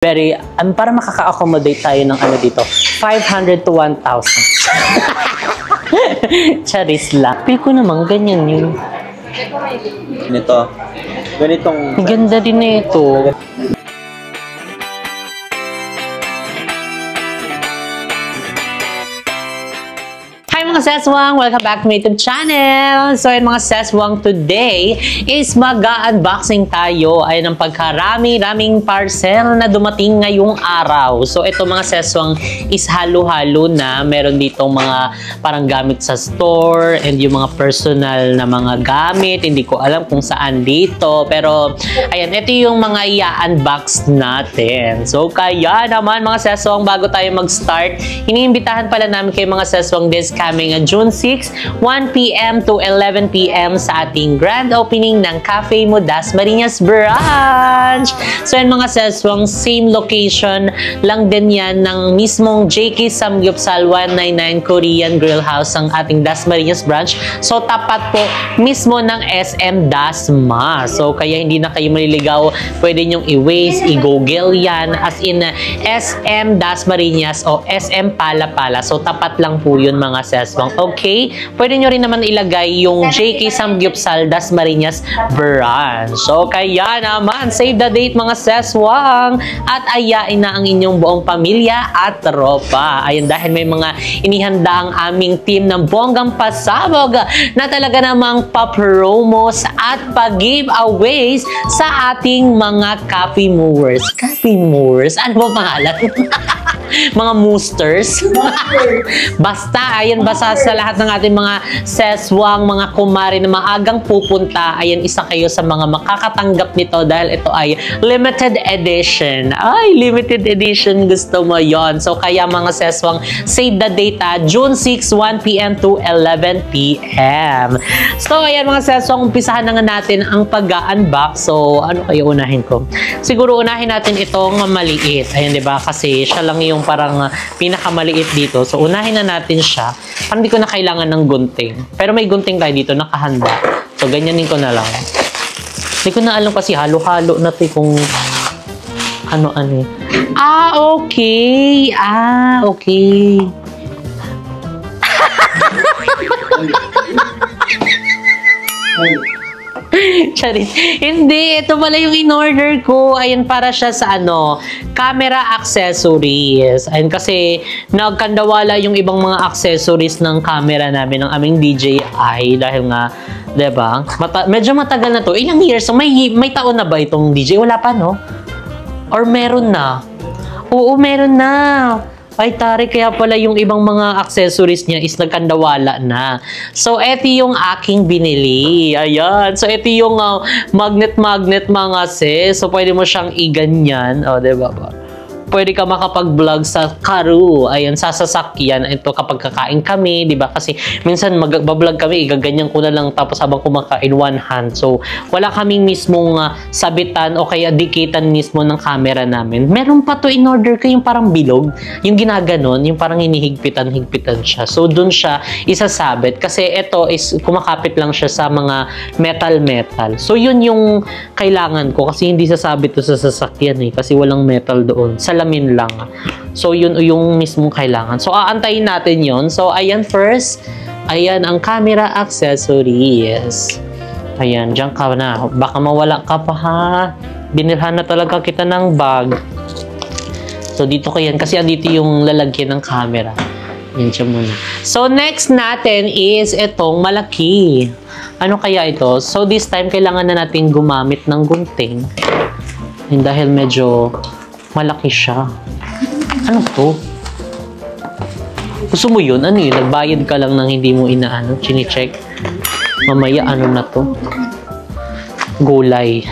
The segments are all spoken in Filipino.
Very, para makaka-accommodate tayo ng ano dito, 500 to 1,000. Charis lang. Feel ko naman, ganyan yun. Ganitong... Ganda din na ito. Hi mga seswang! Welcome back to my YouTube channel! So yun mga seswang, today is mag-unboxing tayo ay ng pagkarami-raming parcel na dumating ngayong araw. So ito mga seswang is halo-halo na. Meron dito mga parang gamit sa store and yung mga personal na mga gamit. Hindi ko alam kung saan dito. Pero ayan, ito yung mga i-unbox natin. So kaya naman mga seswang, bago tayo mag-start, iniimbitahan pala namin kayo mga seswang this coming June 6, 1 p.m. to 11 p.m. sa ating grand opening ng Cafe Mo Dasmariñas branch. So yan mga seswang, same location lang din yan ng mismong JK Samgyupsal 199 Korean Grill House ang ating Dasmariñas branch. So tapat po mismo ng SM Dasma. So kaya hindi na kayo maliligaw, pwede nyong i-Waze, i-Google yan as in SM Dasmariñas o SM Palapala. So tapat lang po yun mga seswang. Okay? Pwede nyo rin naman ilagay yung JK Samgyupsal Dasmariñas branch. So, kaya naman, save the date mga seswang at ayain na ang inyong buong pamilya at tropa. Ayun, dahil may mga inihanda ang aming team ng bonggang pasabog na talaga namang pa-promos at pa-giveaways sa ating mga coffee movers. Coffee movers? Ano ba pangalan? Mga moosters. Basta, ayan, basta sa lahat ng ating mga seswang, mga kumari na maagang pupunta, ayan, isa kayo sa mga makakatanggap nito dahil ito ay limited edition. Ay, limited edition, gusto mo yon. So, kaya mga seswang, save the data, June 6, 1 p.m. to 11 p.m. So, ayan mga seswang, umpisahan na nga natin ang pag-unbox. So, ano kayo unahin ko? Siguro unahin natin itong maliit. Ayan, diba? Kasi siya lang yung parang pinakamaliit dito. So, unahin na natin siya. Parang hindi ko na kailangan ng gunting. Pero may gunting tayo dito, nakahanda. So, ganyanin ko na lang. Hindi ko na alam kasi halo-halo na ito kung ano-ano. Okay. Okay. Charis. Hindi, ito pala yung in-order ko. Ayan, para siya sa camera accessories. Ayan, kasi nagkandawala yung ibang mga accessories ng camera namin, ng aming DJI. Dahil nga, diba? Medyo matagal na to. Ilang years? So, may taon na ba itong DJI? Wala pa, no? Or meron na? Oo, meron na. Ay, tari, kaya pala yung ibang mga accessories niya is nagkandawala na. So, eto yung aking binili. Ayan. So, eto yung magnet-magnet mga sis. So, pwede mo siyang iganyan. O, diba ba? Pwede ka makapag-vlog sa karu. Ayan, sa sasakyan. Ito kapag kakain kami, di ba? Kasi minsan mag-vlog kami, igaganyan ko na lang tapos habang kumakain one hand. So, wala kaming mismong sabitan o kaya dikitan mismo ng camera namin. Meron pa to in-order ko yung parang bilog. Yung ginaganon, yung parang hinihigpitan-higpitan siya. So, dun siya isasabit. Kasi ito is kumakapit lang siya sa mga metal-metal. So, yun yung kailangan ko. Kasi hindi sasabit to sa sasakyan eh. Kasi walang metal doon. Salamin lang. So, yun yung mismong kailangan. So, aantayin natin yun. So, ayan first. Ayan, ang camera accessories. Ayan, dyan ka na. Baka mawala ka pa ha. Binilhan na talaga kita ng bag. So, dito ka yan. Kasi andito yung lalagyan ng camera. Yan siya muna. So, next natin is itong malaki. Ano kaya ito? So, this time, kailangan na natin gumamit ng gunting. And dahil medyo malaki siya. Ano to? Gusto mo yun? Ano yun? Nagbayad ka lang nang hindi mo inaano, chine-check. Mamaya, ano na to? Gulay.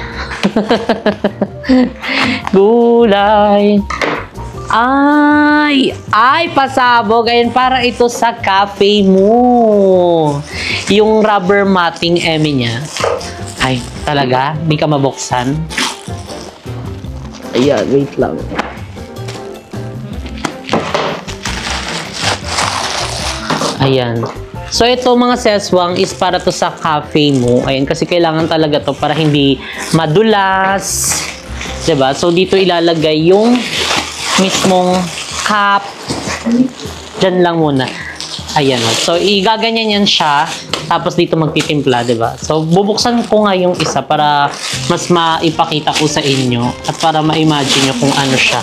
Gulay. Ay, pasabog. Ayun, para ito sa cafe mo. Yung rubber matting eme niya. Ay, talaga? Di ka mabuksan? Ayan, wait lang. Ayan. So, ito mga seswang is para to sa cafe mo. Ayan, kasi kailangan talaga to para hindi madulas. 'Diba? So, dito ilalagay yung mismong cup. Diyan lang muna. Ayan. So, igaganyan yan siya. Tapos dito magtitimpla, 'di ba? So, bubuksan ko nga yung isa para mas maipakita ko sa inyo at para ma-imagine nyo kung ano siya.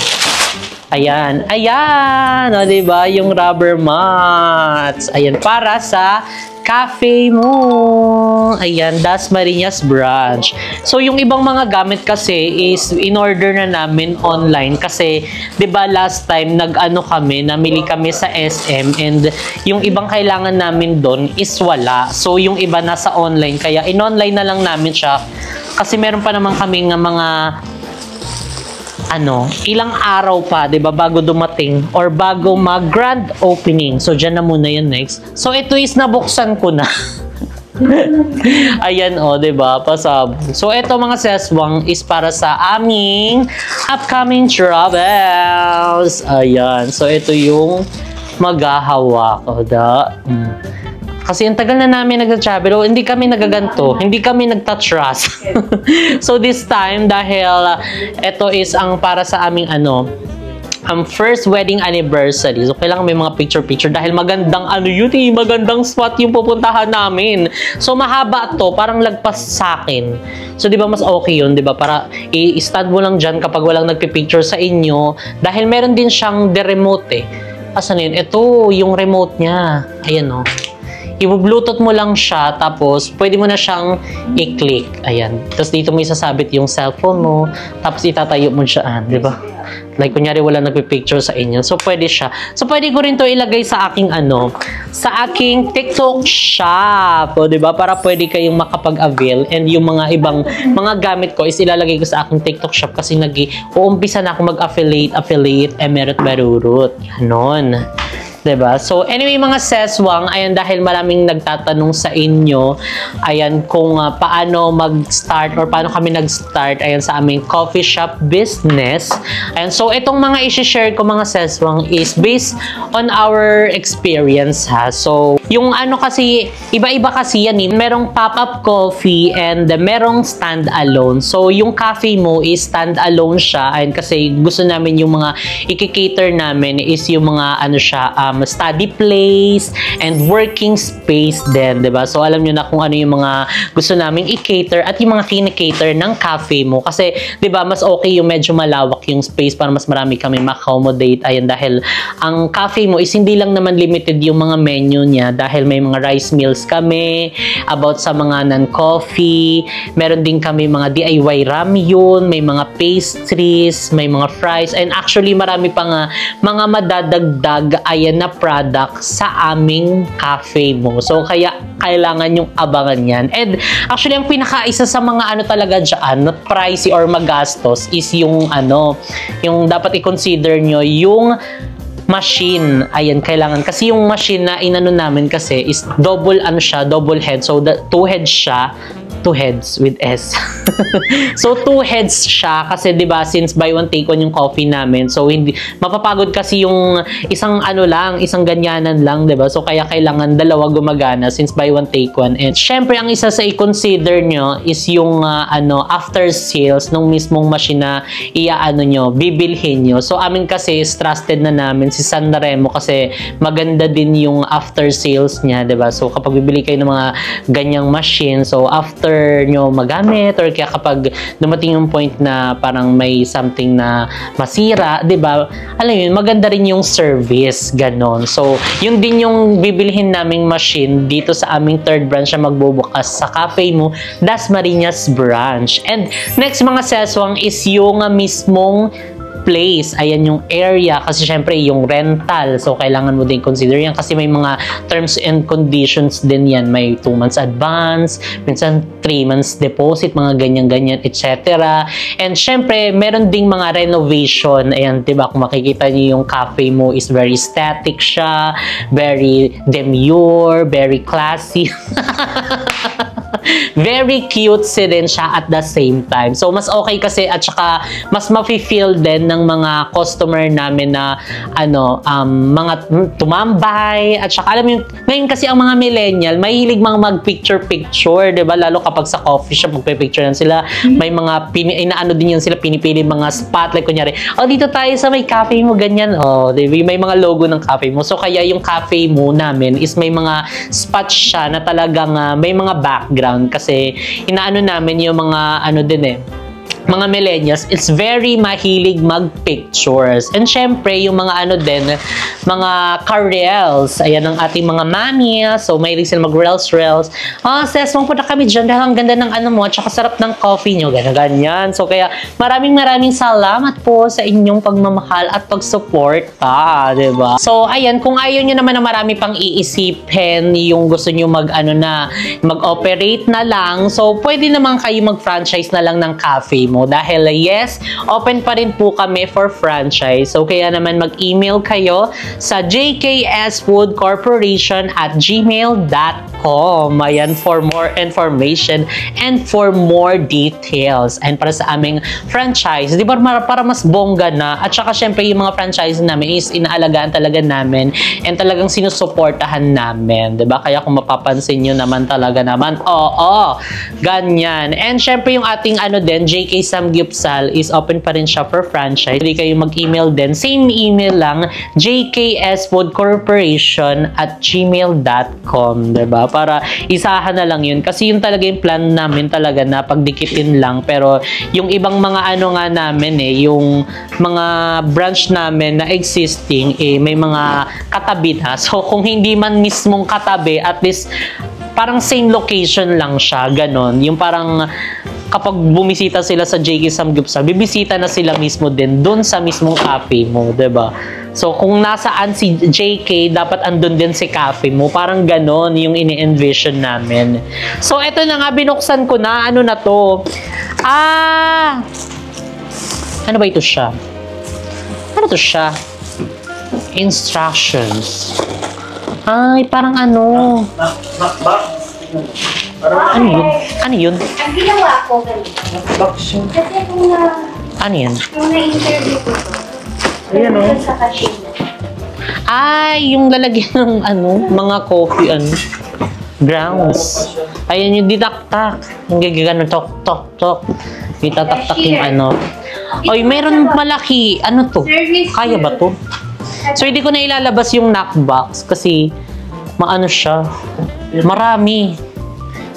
Ayan. Ayan! O, 'di ba? Yung rubber mats. Ayan. Para sa cafe mo. Ayan. Dasmariñas branch. So, yung ibang mga gamit kasi is in-order na namin online kasi, 'di ba, last time nag-ano kami, namili kami sa SM and yung ibang kailangan namin doon is wala. So, yung iba nasa online kaya in-online na lang namin siya kasi meron pa naman kami ng mga ilang araw pa, 'di ba, bago dumating or bago mag-grand opening. So, diyan na muna 'yan next. So, ito is nabuksan ko na. Ayan, 'di ba? Pasab. So, ito mga seswang is para sa aming upcoming travels. Ayan. So, ito yung maghahawak. Kasi ang tagal na namin nag-travel, hindi kami nagaganto, hindi kami nagta-trust. So this time, dahil ito is ang para sa aming first wedding anniversary. So kailangan may mga picture-picture dahil magandang magandang spot yung pupuntahan namin. So mahaba to, parang lagpas sa akin. So 'di ba mas okay 'yun, 'di ba? Para i-stand mo lang diyan kapag walang nagpi-picture sa inyo dahil meron din siyang remote eh. Asan 'yun? Ito yung remote niya. Ayan i-bluetooth mo lang siya, tapos pwede mo na siyang i-click. Ayan. Tapos dito mo isasabit yung cellphone mo, tapos itatayo mo siya, di ba? Like, kunyari wala nagpipicture sa inyo. So, pwede siya. So, pwede ko rin to ilagay sa aking sa aking TikTok shop. O, di ba? Para pwede kayong makapag-avail. And yung mga ibang mga gamit ko is ilalagay ko sa aking TikTok shop kasi uumpisa na ako mag-affiliate, emerit barurut. Ganon. Diba? So, anyway mga seswang, ayan, dahil maraming nagtatanong sa inyo, ayan, kung paano mag-start or paano kami nag-start, ayan, sa aming coffee shop business. Ayan, so, itong mga isi-share ko mga seswang is based on our experience, ha. So, yung kasi, iba-iba kasi yan, merong pop-up coffee and merong stand-alone. So, yung cafe mo is stand-alone siya, ayan, kasi gusto namin yung mga i-cater namin is yung mga, study place and working space din, diba? So, alam nyo na kung ano yung mga gusto namin i-cater at yung mga kine-cater ng cafe mo. Kasi, diba, mas okay yung medyo malawak yung space para mas marami kami ma-accommodate. Ayan, dahil ang cafe mo is hindi lang naman limited yung mga menu niya dahil may mga rice meals kami, about sa mga non-coffee, meron din kami mga DIY ramyun, may mga pastries, may mga fries, and actually marami pa nga mga madadagdag, ayan, na product sa aming cafe mo. So, kaya kailangan yung abangan yan. And actually, ang pinaka-isa sa mga talaga dyan, not pricey or magastos, is yung yung dapat i-consider nyo, yung machine. Ayan, kailangan. Kasi yung machine na inano namin kasi is double double head. So, 2 heads siya. 2 heads with S. So, 2 heads siya kasi 'di ba since buy one take one yung coffee namin. So, hindi mapapagod kasi yung isang isang ganyanan lang, 'di ba? So, kaya kailangan dalawa gumagana since buy one take one. And syempre ang isa sa i-consider nyo is yung after sales nung mismong machine na nyo, bibilhin nyo. So, amin kasi is trusted na namin si Sanremo kasi maganda din yung after sales niya, 'di ba? So, kapag bibili kayo ng mga ganyang machine, so after nyo magamit or kaya kapag dumating yung point na parang may something na masira, 'di ba? Alam yun, maganda rin yung service, ganon. So, yun din yung bibilhin naming machine dito sa aming third branch na magbubukas sa cafe mo, Dasmariñas branch. And next mga seswang is yung mismong place. Ayan yung area kasi syempre yung rental. So, kailangan mo din consider yan kasi may mga terms and conditions din yan. May 2 months advance, minsan 3 months deposit, mga ganyan-ganyan, etc. And syempre, meron ding mga renovation. Ayan, diba? Kung makikita niyo yung cafe mo is very static siya, very demure, very classy. Very cutesy din siya at the same time. So, mas okay kasi at saka mas mafe-feel din ng mga customer namin na mga tumambay at saka alam mo ngayon kasi ang mga millennial mahilig mga mag-picture-picture, 'di ba? Lalo kapag sa coffee shop magpe-picture lang sila. May mga inaano din yan sila, pinipili mga spot like kunyari, dito tayo sa may cafe mo ganyan. Diba? May mga logo ng cafe mo. So kaya yung cafe mo namin is may mga spots siya na talagang may mga background kasi inaano namin yung mga mga millennials, it's very mahilig mag-pictures. And syempre, yung mga mga car-reels. Ayan ang ating mga mami. So, mahilig sila mag-reels. Sis, magpunta kami dyan dahil ang ganda ng mo, at saka sarap ng coffee nyo. Ganyan. So, kaya maraming salamat po sa inyong pagmamahal at pag-support. Diba? So, ayan, kung ayaw nyo naman na marami pang iisipin, yung gusto nyo mag-operate na lang, so, pwede naman kayo mag-franchise na lang ng cafe mo. Dahil yes, open pa rin po kami for franchise. So, kaya naman mag-email kayo sa jksfoodcorporation@gmail.com. Ayan, for more information and for more details. And para sa aming franchise, di ba para mas bongga na. At saka syempre yung mga franchise namin is inaalagaan talaga namin and talagang sinusuportahan namin. Di ba? Kaya kung mapapansin nyo naman talaga naman, ganyan. And syempre yung ating JK Samgyupsal is open pa rin siya for franchise. Hindi kayo mag-email din. Same email lang, jksfoodcorporation@gmail.com, diba? Para isahan na lang yun. Kasi yun talaga yung plan namin talaga na pagdikitin lang. Pero yung ibang mga namin yung mga branch namin na existing, may mga katabi na. So, kung hindi man mismong katabi, at least parang same location lang siya, ganon. Yung parang kapag bumisita sila sa JK Samgyupsal, bibisita na sila mismo din doon sa mismong cafe mo, 'di ba? So kung nasaan si JK, dapat andun din si cafe mo. Parang ganon yung ini-envision namin. So eto na nga, binuksan ko na. Ano na to? Ano ba ito siya? Ano to siya? Instructions. Ay, parang ano. Ano yun? Ano yun? Ang ginawa ko ganito. Kasi kung ano yun? Kung na-interview ko to, ayan o. Sa cashier. Ay, yung lalagyan ng mga coffee, grounds. Ayan yung ditaktak. Yung gagano, tok. Ditataktak yung Oy, meron malaki. Ano to? Kaya ba to? So, hindi ko na ilalabas yung knockbox kasi maano siya. Marami.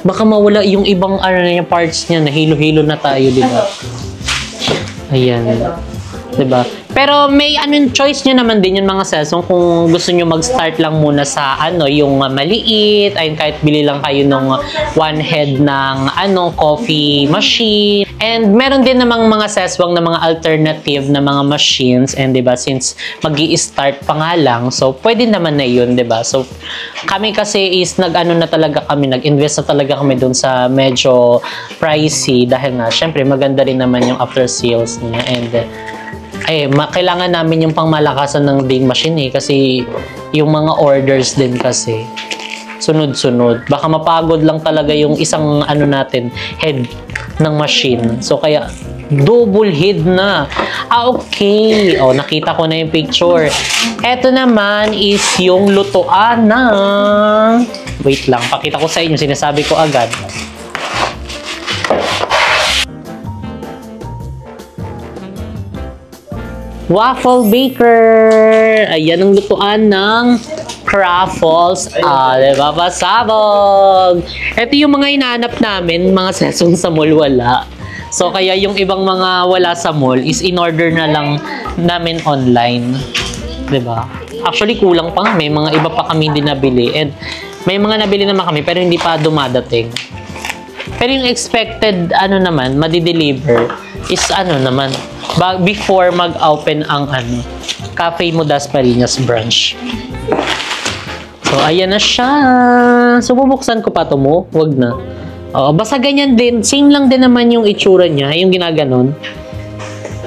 Baka mawala yung ibang yung parts niya na hilo-hilo na tayo, di ba? Ayan. Di ba? Pero may choice nyo naman din yung mga session kung gusto nyo mag-start lang muna sa yung maliit. Ayun, kahit bili lang kayo ng one head ng coffee machine. And meron din namang mga seswang na mga alternative na mga machines. And diba, since mag-i-start pa nga lang, so pwede naman na yun, diba? So kami kasi is nag-invest na talaga kami dun sa medyo pricey dahil nga, syempre maganda rin naman yung after sales niya. And kailangan namin yung pangmalakasan ng ding machine kasi yung mga orders din kasi sunod-sunod. Baka mapagod lang talaga yung isang natin, head ng machine. So kaya double head na. Okay. Nakita ko na yung picture. Ito naman is yung lutuan ng... Wait lang, pakita ko sa inyo. Sinasabi ko agad. Waffle Baker. Ayan ang lutuan ng Craffles. Diba? Pasabog. Ito yung mga hinahanap namin, mga sesong sa mall wala. So, kaya yung ibang mga wala sa mall is in-order na lang namin online. Diba? Actually, kulang pa. May mga iba pa kami din nabili. And may mga nabili naman kami pero hindi pa dumadating. Pero yung expected, naman, madi-deliver is naman, before mag-open ang Cafe Mo Dasmariñas branch. So, ayan na siya. So, bubuksan ko pa ito mo. Wag na. Basta ganyan din. Same lang din naman yung itsura niya. Yung ginaganon.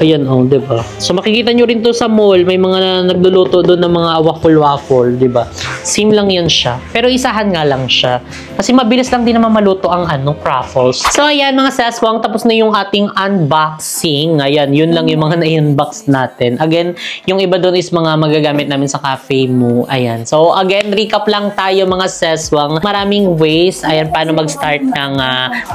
Ayan, oh, di ba? So, makikita nyo rin to sa mall. May mga nagluluto doon ng mga waffle-waffle, di ba? Same lang yan siya. Pero isahan nga lang siya. Kasi mabilis lang din naman maluto ang Cruffles. So, ayan mga seswang. Tapos na yung ating unboxing. Ayan, yun lang yung mga na-unbox natin. Again, yung iba doon is mga magagamit namin sa cafe mo. Ayan. So, again, recap lang tayo mga seswang. Maraming ways. Ayan, paano mag-start ng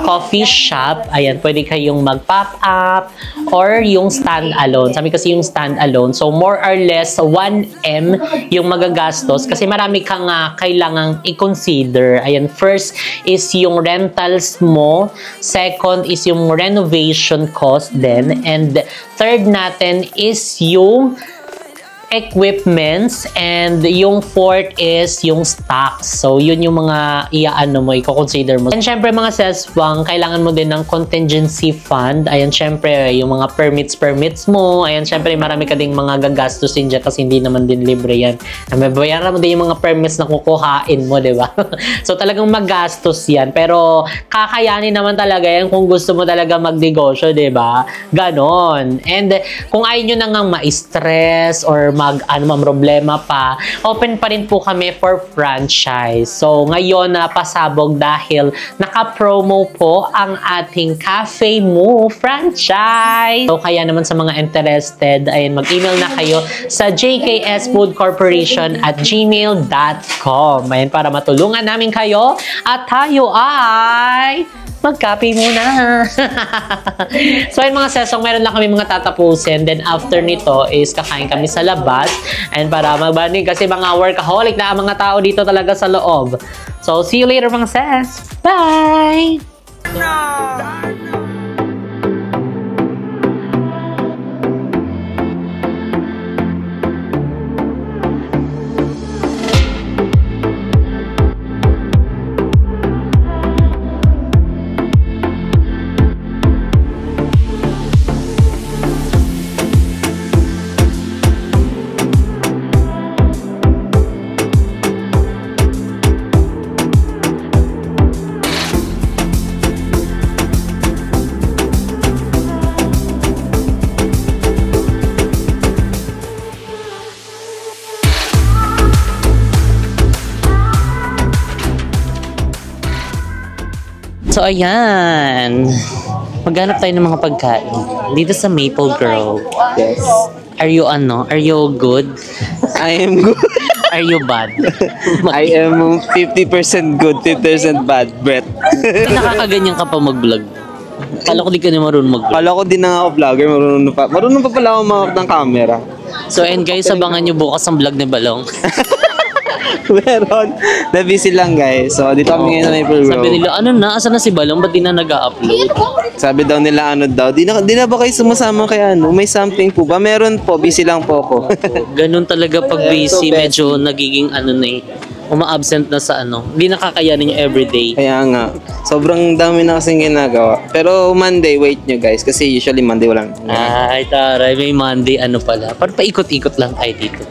coffee shop. Ayan, pwede kayong mag-pop up or yung stand-alone. Sabi kasi yung stand-alone. So, more or less, 1M yung magagastos kasi marami kang kailangang i-consider. Ayan, first is yung rentals mo. Second is yung renovation cost din. And third natin is yung equipments, and yung fourth is yung stocks. So, yun yung mga iaano mo, i-consider mo. And syempre mga seswang, kailangan mo din ng contingency fund. Ayan, syempre, yung mga permits mo. Ayan, syempre, marami ka ding mga gagastusin dyan kasi hindi naman din libre yan. May bayaran mo din yung mga permits na kukuhain mo, di ba? So, talagang magastos yan. Pero, kakayanin naman talaga yan kung gusto mo talaga magnegosyo, di ba? Ganon. And, kung ayaw nyo na nga ma-stress or problema pa, open pa rin po kami for franchise. So, ngayon pasabog dahil naka-promo po ang ating Cafe Mo franchise. So, kaya naman sa mga interested, ayun, mag-email na kayo sa jksfoodcorporation@gmail.com. Ayun, para matulungan namin kayo at tayo ay mag-copy muna. So, ayun mga sesong, meron lang kami mga tatapusin. Then, after nito is kakain kami sa labas. And para magbanding kasi mga workaholic na ang mga tao dito talaga sa loob. So, see you later mga ses. Bye! So, ayan. Maghanap tayo ng mga pagkain. Dito sa Maple Grove. Yes. Are you good? I am good. Are you bad? I am 50% good, 50% bad, Brett. Nakakaganyan ka pa mag-vlog. Kala ko di ka na marunong mag-vlog. Kala ko din na ako vlogger, marunong pa pala ako mawak ng camera. So, and guys, abangan nyo bukas ang vlog ni Balong. Meron. Na-busy lang guys. So, dito kami ngayon sa Maple Grove. Sabi nila, asan na si Balong? Ba't di na nag-upload? Sabi daw nila, di na ba kayo sumasama kay may something po ba? Meron po, busy lang po ako. Ganun talaga pag busy, medyo nagiging uma-absent na sa Hindi nakakayanin yung everyday. Kaya nga, sobrang dami na kasing ginagawa. Pero Monday, wait nyo guys, kasi usually Monday walang. Ay, taray, may Monday pala. Para paikot-ikot lang tayo dito.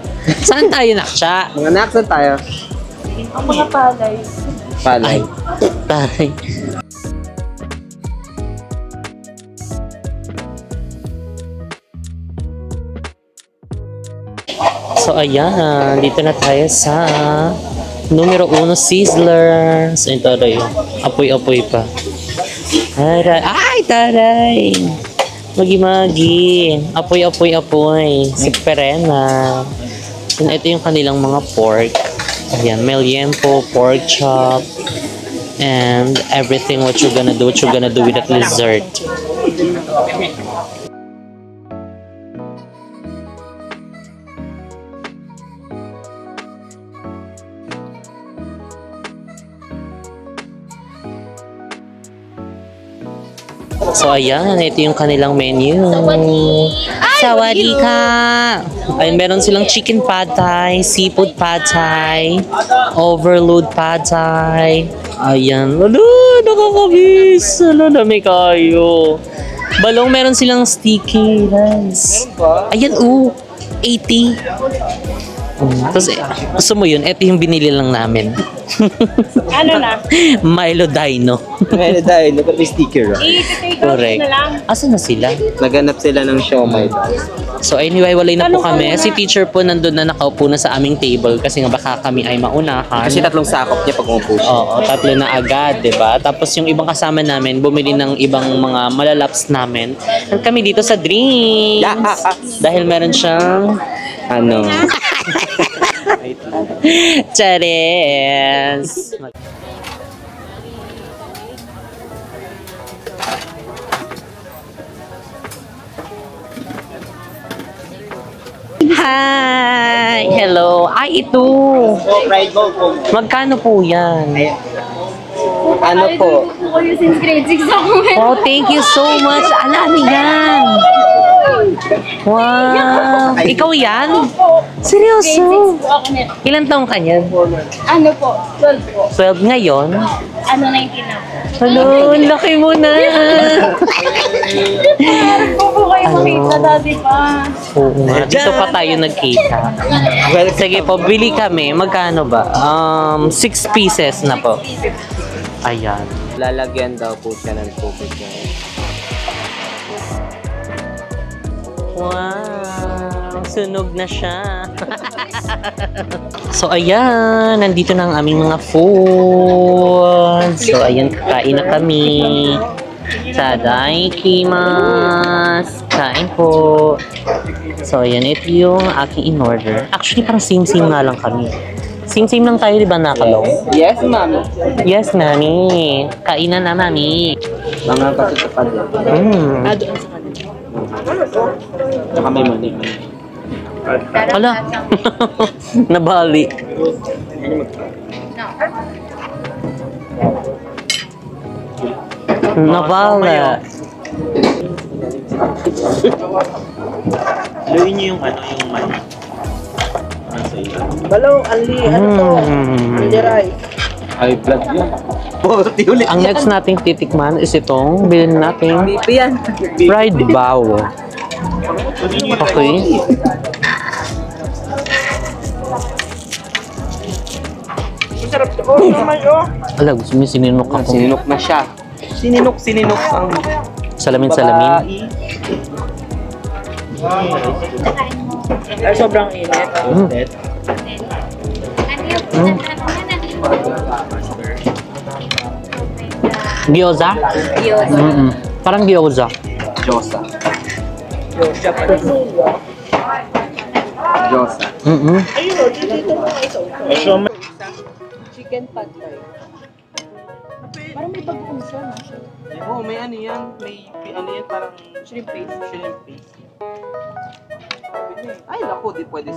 Saan tayo naksya? Mga naksan tayo. Ang mga palay. Palay. Taray. So, ayan. Dito na tayo sa numero 1 Sizzlers. Ay, taray. Apoy-apoy pa. Ay, taray. Magi-magi. Apoy-apoy-apoy. Si Perena. And ito yung kanilang mga pork. Ayan, meliempo, pork chop, and everything what you're gonna do with that dessert. So, ayan. Ito yung kanilang menu. Sawadika! Ayun, meron silang chicken pad thai, seafood pad thai, overload pad thai. Ayan. Lalo, nakakabis. Lalo, may kayo. Balong, meron silang sticky rice. Ayan, 80. Tapos, gusto mo yun? Ito yung binili lang namin. Ano na? Milo Dino. Meron tayo, may sticker. I-take out Correct. na lang. Asan na sila? Naganap sila ng siomay. So anyway, walay na po kami. Si teacher po nandun na nakaupo na sa aming table kasi nga baka kami ay maunahan. Kasi 3 sakop niya pag umupo siya. Oo, 3 na agad, 'di ba? Tapos yung ibang kasama namin bumili ng ibang mga malalaps namin. At kami dito sa drinks. Dahil meron siyang Ano? Charis! Hi! Hello! Ay, ito! Magkano po yan? Ano po? Ako yung since grade 6 ako. Oh, thank you so much! Ala, ano yan? Wow! Ikaw yan? Seryoso? Ako na. Ilan taong ka niyan? Ano po? 12 po. 12 ngayon? Ano 19 na po. Hello, ang laki mo na! Kung po kayo makita dati pa. Oo nga, dito pa tayo nagkita. Sige po, bili kami. Magkano ba? 6 pieces na po. Ayan. Lalagyan daw po siya ng tubig. Wow! Sunog na siya. So, ayan. Nandito na ang aming mga food. So, ayan. Kakain na kami. Tadaikimasu. Kain po. So, ayan. Ito yung aking in-order. Actually, parang same-same nga lang kami. Same-same lang tayo, di ba, Nakalong? Yes, ma'am. Yes, mami. Kainan na, mami. Mga katutupad yan. Saka may mali. Hala. Nabali. Nabala. Luin niyo yung ano, yung mani. Sa iyo. Balong, Ali, rice. High blood yun. Puti ulit. Ang next nating titikman is itong bilhin nating yan. fried bao. Okay. Masarap to. Oh, naman oh. Ala, gusto mo yung sininok ako. Sininok na siya. Sininok ang Salamin-salamin. Ay, sobrang init. Gyoza? Gyoza. Parang gyoza. Josa. Josa. Chicken pad thai. Parang may bagoong siya, no? Oo, may ano yan. May ano yan, parang Shrimp paste. shrimp paste. Ay, naku, di pwede.